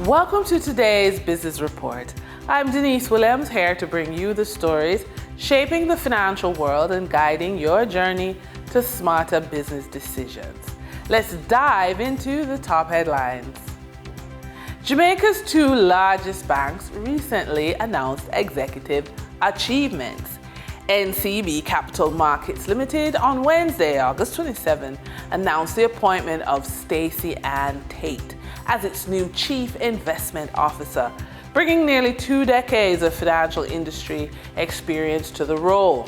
Welcome to today's Business Report. I'm Denise Williams, here to bring you the stories shaping the financial world and guiding your journey to smarter business decisions. Let's dive into the top headlines. Jamaica's two largest banks recently announced executive achievements. NCB Capital Markets Limited on Wednesday, August 27, announced the appointment of Stacey Ann Tate as its new Chief Investment Officer, bringing nearly 2 decades of financial industry experience to the role.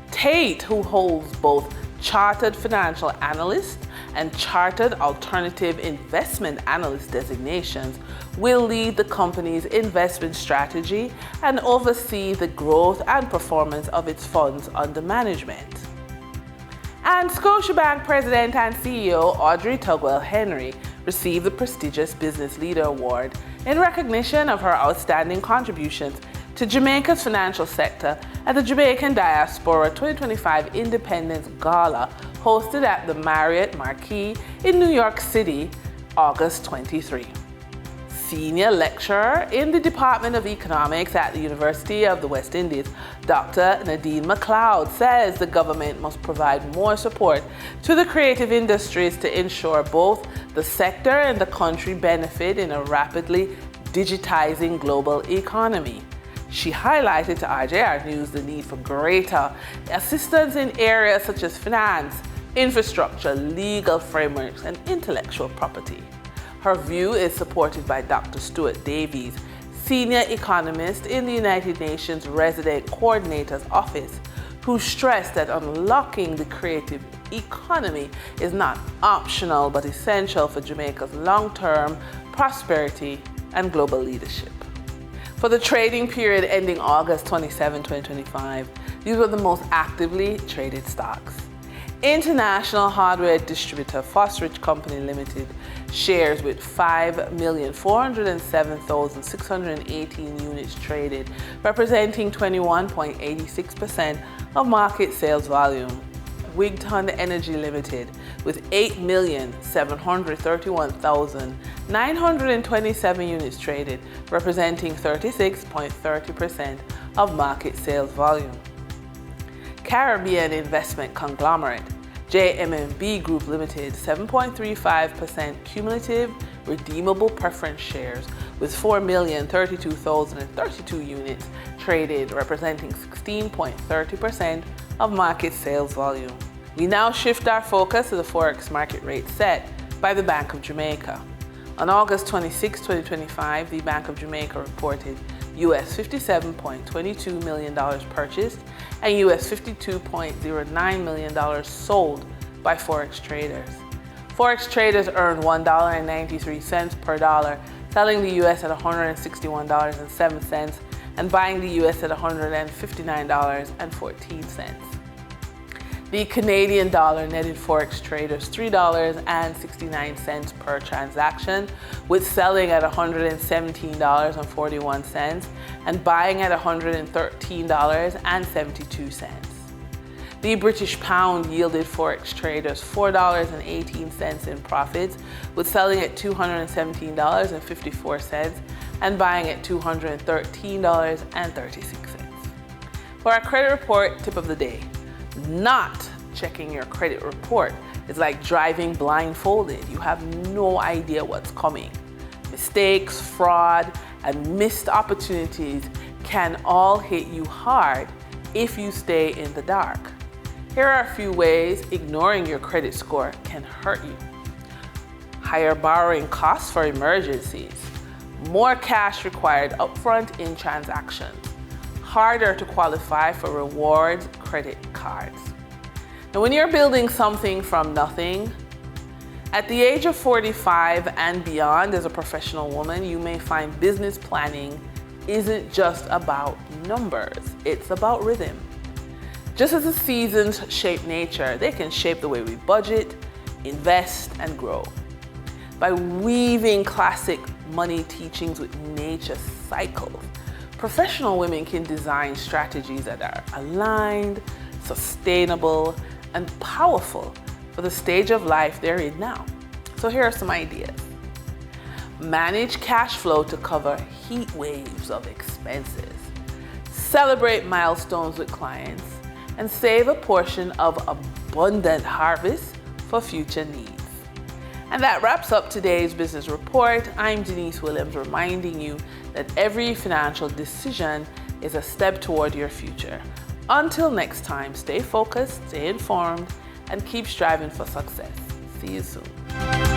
Tate, who holds both Chartered Financial Analyst and Chartered Alternative Investment Analyst designations, will lead the company's investment strategy and oversee the growth and performance of its funds under management. And Scotiabank President and CEO Audrey Tugwell Henry received the prestigious Business Leader Award in recognition of her outstanding contributions to Jamaica's financial sector at the Jamaican Diaspora 2025 Independence Gala hosted at the Marriott Marquis in New York City, August 23. Senior lecturer in the Department of Economics at the University of the West Indies, Dr. Nadine McLeod, says the government must provide more support to the creative industries to ensure both the sector and the country benefit in a rapidly digitizing global economy. She highlighted to RJR News the need for greater assistance in areas such as finance, infrastructure, legal frameworks, and intellectual property. Her view is supported by Dr. Stuart Davies, senior economist in the United Nations Resident Coordinator's Office, who stressed that unlocking the creative economy is not optional but essential for Jamaica's long-term prosperity and global leadership. For the trading period ending August 27, 2025, these were the most actively traded stocks. International hardware distributor Fosrich Company Limited shares with 5,407,618 units traded, representing 21.86% of market sales volume. Wigton Energy Limited with 8,731,927 units traded, representing 36.30% of market sales volume. Caribbean investment conglomerate JMMB Group Limited 7.35% cumulative redeemable preference shares with 4,032,032 units traded, representing 16.30% of market sales volume. We now shift our focus to the Forex market rate set by the Bank of Jamaica. On August 26, 2025, the Bank of Jamaica reported US $57.22 million purchased and US $52.09 million sold by Forex traders. Forex traders earned $1.93 per dollar, selling the US at $161.07 and buying the US at $159.14. The Canadian dollar netted Forex traders $3.69 per transaction, with selling at $117.41 and buying at $113.72. The British pound yielded Forex traders $4.18 in profits, with selling at $217.54 and buying at $213.36. For our credit report tip of the day, not checking your credit report is like driving blindfolded. You have no idea what's coming. Mistakes, fraud, and missed opportunities can all hit you hard if you stay in the dark. Here are a few ways ignoring your credit score can hurt you. Higher borrowing costs for emergencies, more cash required upfront in transactions, harder to qualify for rewards credit cards. Now, when you're building something from nothing, at the age of 45 and beyond as a professional woman, you may find business planning isn't just about numbers, it's about rhythm. Just as the seasons shape nature, they can shape the way we budget, invest, and grow. By weaving classic money teachings with nature cycles, professional women can design strategies that are aligned, sustainable, and powerful for the stage of life they're in now. So here are some ideas. Manage cash flow to cover heat waves of expenses. Celebrate milestones with clients and save a portion of abundant harvest for future needs. And that wraps up today's business report. I'm Denise Williams, reminding you that every financial decision is a step toward your future. Until next time, stay focused, stay informed, and keep striving for success. See you soon.